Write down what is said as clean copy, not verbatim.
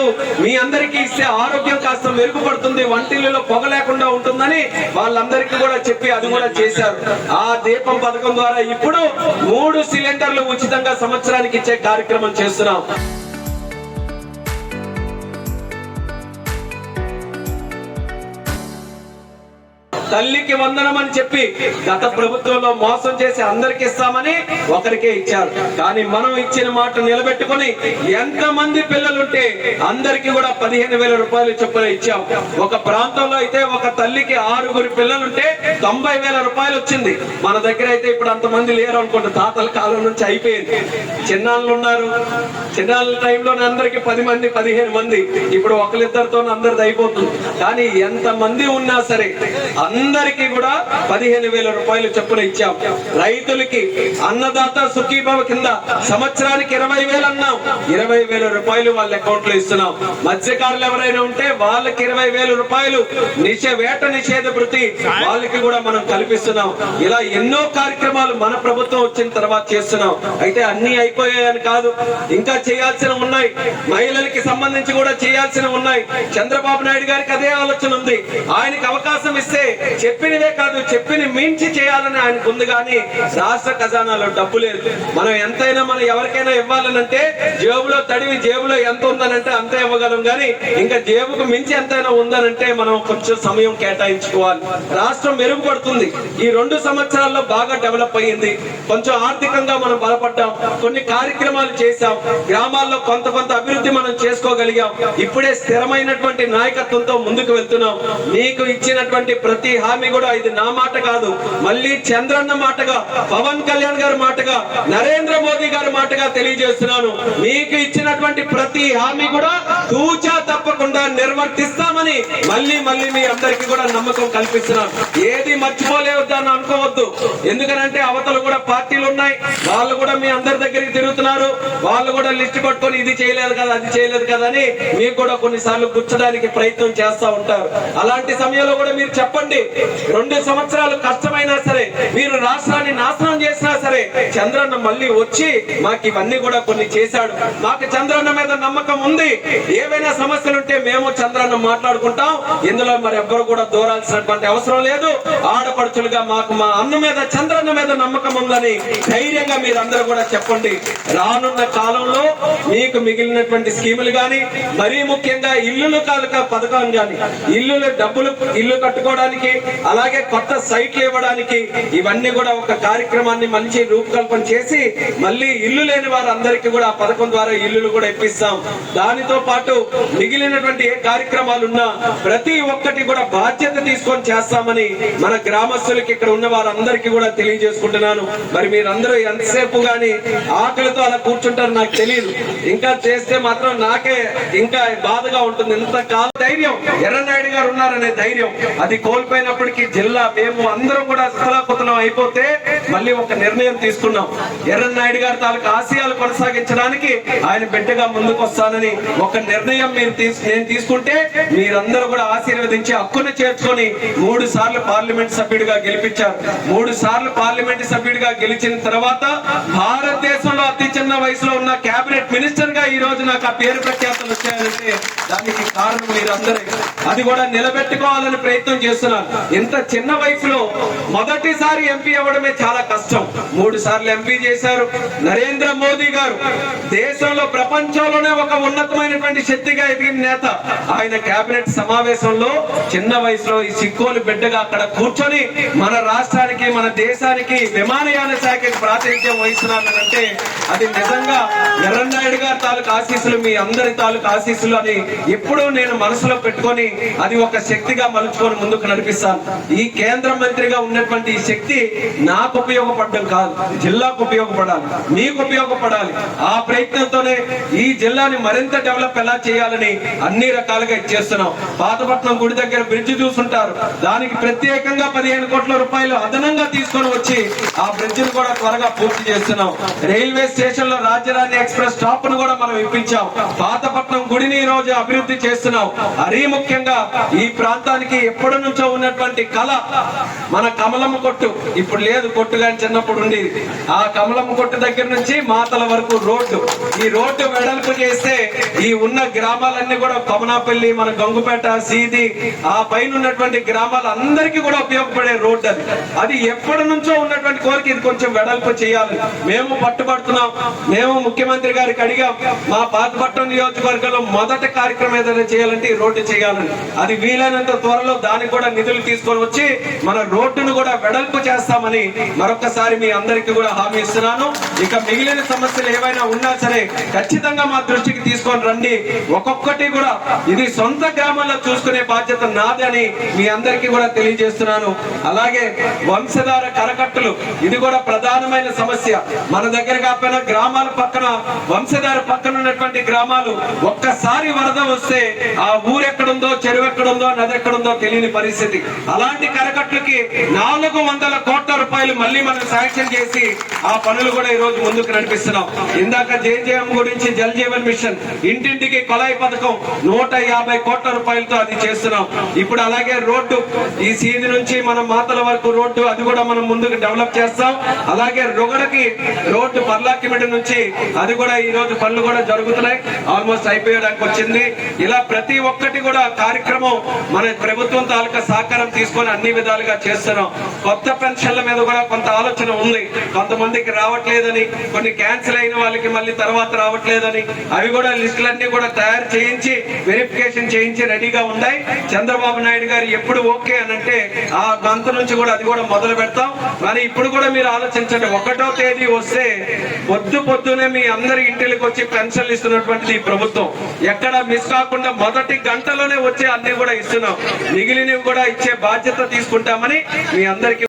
పిల్లలు మీ అందరికీ ఇస్తే ఆరోగ్యం కాస్త మెరుగుపడుతుంది, వంటిల్లులో పొగ లేకుండా ఉంటుందని వాళ్ళందరికీ కూడా చెప్పి అది కూడా చేశారు. ఆ దీపం పథకం ద్వారా ఇప్పుడు 3 సిలిండర్లు ఉచితంగా సంవత్సరానికి ఇచ్చే కార్యక్రమం చేస్తున్నాం. తల్లికి వందనం అని చెప్పి గత ప్రభుత్వంలో మోసం చేసి అందరికి ఇస్తామని ఒకరికే ఇచ్చారు. కానీ మనం ఇచ్చిన మాట నిలబెట్టుకుని ఎంతమంది పిల్లలుంటే అందరికి కూడా 15,000 రూపాయలు చొప్పున ఇచ్చాం. ఒక ప్రాంతంలో అయితే ఒక తల్లికి 6 పిల్లలుంటే 90,000 రూపాయలు వచ్చింది. మన దగ్గర అయితే ఇప్పుడు అంతమంది లేరు అనుకోండి, తాతల కాలం నుంచి అయిపోయింది. చిన్నాళ్ళు ఉన్నారు, చిన్నాళ్ళ టైంలో అందరికి 10 మంది 15 మంది, ఇప్పుడు ఒకరిద్దరితో అందరిది అయిపోతుంది. కానీ ఎంత మంది ఉన్నా సరే అందరికీ కూడా 15,000 రూపాయలు చొప్పున ఇచ్చాం. రైతులకి అన్నదాత సుఖీభవ కింద సంవత్సరానికి 20,000 అన్నాం, 20,000 రూపాయలు వాళ్ళ అకౌంట్ లో ఇస్తున్నాం. మత్స్యకారులు ఎవరైనా ఉంటే వాళ్ళకి 20,000 రూపాయలు వేట నిషేధ భృతి వాళ్ళకి కూడా మనం కల్పిస్తున్నాం. ఇలా ఎన్నో కార్యక్రమాలు మన ప్రభుత్వం వచ్చిన తర్వాత చేస్తున్నాం. అయితే అన్ని అయిపోయాయని కాదు, ఇంకా చేయాల్సిన ఉన్నాయి. మహిళలకి సంబంధించి కూడా చేయాల్సిన ఉన్నాయి. చంద్రబాబు నాయుడు గారికి అదే ఆలోచన ఉంది. ఆయనకి అవకాశం ఇస్తే చెప్పినవే కాదు చెప్పిన మించి చేయాలని ఆయనకు ఉంది. కానీ రాష్ట్ర ఖజానాలో డబ్బు లేదు. మనం ఎంతైనా మనం ఎవరికైనా ఇవ్వాలనంటే జేబులో తడివి జేబులో ఎంత ఉందనంటే అంతే ఇవ్వగలం. కానీ ఇంకా జేబుకు మించి ఎంతైనా ఉందనంటే మనం కొంచెం సమయం కేటాయించుకోవాలి. రాష్ట్రం మెరుగుపడుతుంది. ఈ 2 సంవత్సరాల్లో బాగా డెవలప్ అయ్యింది. కొంచెం ఆర్థికంగా మనం బలపడ్డాం, కొన్ని కార్యక్రమాలు చేశాం, గ్రామాల్లో కొంత అభివృద్ధి మనం చేసుకోగలిగాం. ఇప్పుడే స్థిరమైనటువంటి నాయకత్వంతో ముందుకు వెళ్తున్నాం. మీకు ఇచ్చినటువంటి ప్రతి హామీ కూడా ఇది నా మాట కాదు, మళ్ళీ చంద్రన్న మాటగా, పవన్ కళ్యాణ్ గారి మాటగా, నరేంద్ర మోదీ గారి మాటగా తెలియజేస్తున్నాను. మీకు ఇచ్చినటువంటి ప్రతి హామీ కూడా తూచా తప్పకుండా నిర్వర్తిస్తామని మళ్ళీ మీ అందరికీ కూడా నమ్మకం కల్పిస్తున్నాను. ఏది మర్చిపోలేవద్దని అనుకోవద్దు. ఎందుకనంటే అవతలు కూడా పార్టీలు ఉన్నాయి, వాళ్ళు కూడా మీ అందరి దగ్గరికి తిరుగుతున్నారు. వాళ్ళు కూడా లిస్ట్ పట్టుకొని ఇది చేయలేదు కదా అది చేయలేదు కదా అని మీకు కూడా కొన్నిసార్లు గుర్చడానికి ప్రయత్నం చేస్తా ఉంటారు. అలాంటి సమయంలో కూడా మీరు చెప్పండి, 2 సంవత్సరాలు కష్టమైనా సరే, మీరు రాష్ట్రాన్ని నాశనం చేసినా సరే, చంద్రన్న మళ్ళీ వచ్చి మాకు ఇవన్నీ కూడా కొన్ని చేశాడు. మాకు చంద్రన్న మీద నమ్మకం ఉంది. ఏవైనా సమస్యలు ఉంటే మేము చంద్రన్న మాట్లాడుకుంటాం. ఇందులో మరి ఎవ్వరు కూడా దూరాల్సినటువంటి అవసరం లేదు. ఆడపడుచులుగా మాకు మా అన్న మీద చంద్రన్న మీద నమ్మకం ఉందని ధైర్యంగా మీరందరూ కూడా చెప్పండి. రానున్న కాలంలో మీకు మిగిలినటువంటి స్కీములు గాని, మరీ ముఖ్యంగా ఇల్లులు పథకం గాని, ఇల్లు కట్టుకోవడానికి, అలాగే కొత్త సైట్లు ఇవ్వడానికి, ఇవన్నీ కూడా ఒక కార్యక్రమాన్ని మంచి రూపకల్పన చేసి మళ్ళీ ఇల్లు లేని వారందరికీ కూడా ఆ పథకం ద్వారా ఇల్లులు కూడా ఇప్పిస్తాం. దానితో పాటు మిగిలినటువంటి ఏ కార్యక్రమాలు ఉన్నా ప్రతి ఒక్కటి కూడా బాధ్యత తీసుకొని చేస్తామని మన గ్రామస్తులకి, ఇక్కడ ఉన్న వారందరికీ కూడా తెలియజేసుకుంటున్నాను. మరి మీరందరూ ఎంతసేపు గాని ఆకలితో అలా కూర్చుంటారు నాకు తెలియదు. ఇంకా చేస్తే మాత్రం నాకే ఇంకా బాధగా ఉంటుంది. ఇంతకాలం ధైర్యం ఎర్రనాయుడు గారు ఉన్నారనే ధైర్యం అది కోల్పోయినప్పటికీ జిల్లా మేము అందరం కూడా అసలాకుతలం అయిపోతే మళ్ళీ ఒక నిర్ణయం తీసుకున్నాం. ఎర్రనాయుడు గారి తాలూకు ఆశయాలు కొనసాగించడానికి ఆయన బిడ్డగా ముందుకు వస్తానని ఒక నిర్ణయం నేను తీసుకుంటే మీరందరూ కూడా ఆశీర్వదించి హక్కును చేర్చుకొని 3 సార్లు పార్లమెంట్ సభ్యుడిగా గెలిపించారు. 3 సార్లు పార్లమెంట్ సభ్యుడిగా గెలిచిన తర్వాత భారతదేశంలో అతి చిన్న వయసులో ఉన్న కేబినెట్ మినిస్టర్ గా ఈ రోజు నాకు ఆ పేరు ప్రఖ్యాతలు వచ్చాయంటే దానికి కారణం మీరందరూ. అది కూడా నిలబెట్టుకోవాలని ప్రయత్నం చేస్తున్నారు. ఇంత చిన్న వయసులో మొదటిసారి ఎంపీ అవ్వడమే చాలా కష్టం. 3 సార్లు ఎంపీ చేశారు. నరేంద్ర మోదీ గారు దేశంలో ప్రపంచంలోనే ఒక ఉన్నతమైనటువంటి శక్తిగా ఎదిగిన నేత. ఆయన కేబినెట్ సమావేశంలో చిన్న వయసులో ఈ సిక్కోలు బిడ్డగా అక్కడ కూర్చొని మన రాష్ట్రానికి, మన దేశానికి విమానయాన శాఖకి ప్రాతినిధ్యం వహిస్తున్నానంటే అది నిజంగా ఎర్రనాయుడు గారి తాలూకు ఆశీస్సులు, మీ అందరి తాలూకు ఆశీస్సులు అని ఎప్పుడూ నేను మనసులో పెట్టుకొని అది ఒక శక్తిగా మలుచుకొని ముందుకు నడిపిస్తాను. ఈ కేంద్ర మంత్రిగా ఉన్నటువంటి ఈ శక్తి నాకు ఉపయోగపడడం కాదు, జిల్లాకు ఉపయోగపడాలి, మీకు ఉపయోగపడాలి. ఆ ప్రయత్నంతోనే ఈ జిల్లాని మరింత డెవలప్ ఎలా చేయాలని అన్ని రకాలుగా చేస్తున్నాం. పాతపట్నం గుడి దగ్గర బ్రిడ్జ్ చూసుంటారు, దానికి ప్రత్యేకంగా 15 కోట్ల రూపాయలు అదనంగా తీసుకొని వచ్చి ఆ బ్రిడ్జ్ ను కూడా త్వరగా పూర్తి చేస్తున్నాం. రైల్వే స్టేషన్ లో రాజధాని ఎక్స్ప్రెస్ స్టాప్ ను కూడా మనం ఇప్పించాం. పాతపట్నం గుడిని ఈ రోజు అభివృద్ధి చేస్తున్నాం. మరీ ముఖ్యంగా ఈ ప్రాంతానికి ఎప్పటి నుంచో ఉన్న ఉన్నటువంటి కళ మన కమలమ్మ కొట్టు, ఇప్పుడు లేదు కొట్టు కానీ చిన్నప్పుడు ఉండేది. ఆ కమలమ్మ కొట్టు దగ్గర నుంచి మాతల వరకు రోడ్డు, ఈ రోడ్డు వెడల్పు చేస్తే ఈ ఉన్న గ్రామాలన్నీ కూడా కొమనాపల్లి, మన గంగుపేట, సీది, ఆ పైన ఉన్నటువంటి గ్రామాలందరికీ కూడా ఉపయోగపడే రోడ్డు అది. అది ఎప్పటి నుంచో ఉన్నటువంటి కోరిక, ఇది కొంచెం వెడల్పు చేయాలి. మేము పట్టుబడుతున్నాం. మేము ముఖ్యమంత్రి గారికి అడిగాం, మా పాతపట్నం నియోజకవర్గంలో మొదటి కార్యక్రమం ఏదైనా చేయాలంటే ఈ రోడ్డు చేయాలని. అది వీలైనంత త్వరలో దానికి కూడా నిధులు తీసుకొని వచ్చి మన రోడ్డును కూడా వెడల్పు చేస్తామని మరొకసారి మీ అందరికీ కూడా హామీ ఇస్తున్నాను. ఇక మిగిలిన సమస్యలు ఏవైనా ఉన్నా సరే ఖచ్చితంగా మా దృష్టికి తీసుకొని రండి. ఒక్కొక్కటి కూడా ఇది సొంత గ్రామాల్లో చూసుకునే బాధ్యత నాది అని మీ అందరికీ కూడా తెలియజేస్తున్నాను. అలాగే వంశధార కరకట్టులు, ఇది కూడా ప్రధానమైన సమస్య. మన దగ్గర కాకపోయినా గ్రామాల పక్కన, వంశధార పక్కన ఉన్నటువంటి గ్రామాలు ఒక్కసారి వరద వస్తే ఆ ఊరెక్కడుందో, చెరువు ఎక్కడుందో, నది ఎక్కడుందో తెలియని పరిస్థితి. అలాంటి కరకట్లకి 400 కోట్ల రూపాయలు మళ్ళీ మనం శాంక్షన్ చేసి ఆ పనులు కూడా ఈ రోజు ముందుకు నడిపిస్తున్నాం. ఇందాక జేజేఎం గురించి జల్ జీవన్ మిషన్, ఇంటింటికి కొలాయి పథకం 150 కోట్ల రూపాయలతో అది చేస్తున్నాం. ఇప్పుడు అలాగే రోడ్డు, ఈ సీది నుంచి మనం మాతల వరకు రోడ్డు, అది కూడా మనం ముందుకు డెవలప్ చేస్తాం. అలాగే రొగడకి రోడ్డు పర్లాకిమిడి నుంచి అది కూడా ఈ రోజు పనులు కూడా జరుగుతున్నాయి, ఆల్మోస్ట్ అయిపోయడానికి వచ్చింది. ఇలా ప్రతి ఒక్కటి కూడా కార్యక్రమం మన ప్రభుత్వం తాలూకా సహకారం తీసుకొని అన్ని విధాలుగా చేస్తున్నాం. కొత్త పెన్షన్ల మీద కూడా కొంత ఆలోచన ఉంది. కొంతమందికి రావట్లేదని, కొన్ని క్యాన్సిల్ అయిన వాళ్ళకి మళ్ళీ తర్వాత రావట్లేదని, అవి కూడా లిస్టులన్నీ కూడా తయారు చేయించి వెరిఫికేషన్ చేయించి రెడీగా ఉన్నాయి. చంద్రబాబు నాయుడు గారు ఎప్పుడు ఓకే అని అంటే ఆ గంత నుంచి కూడా అది కూడా మొదలు పెడతాం. కానీ ఇప్పుడు కూడా మీరు ఆలోచించండి, 1వ తేదీ వస్తే పొద్దునే మీ అందరి ఇంటికి వచ్చి పెన్షన్లు ఇస్తున్నటువంటిది ఈ ప్రభుత్వం. ఎక్కడ మిస్ కాకుండా మొదటి గంటలోనే వచ్చి అన్ని కూడా ఇస్తున్నాం. మిగిలినవి కూడా ఇచ్చే బాధ్యత తీసుకుంటామని మీ అందరికీ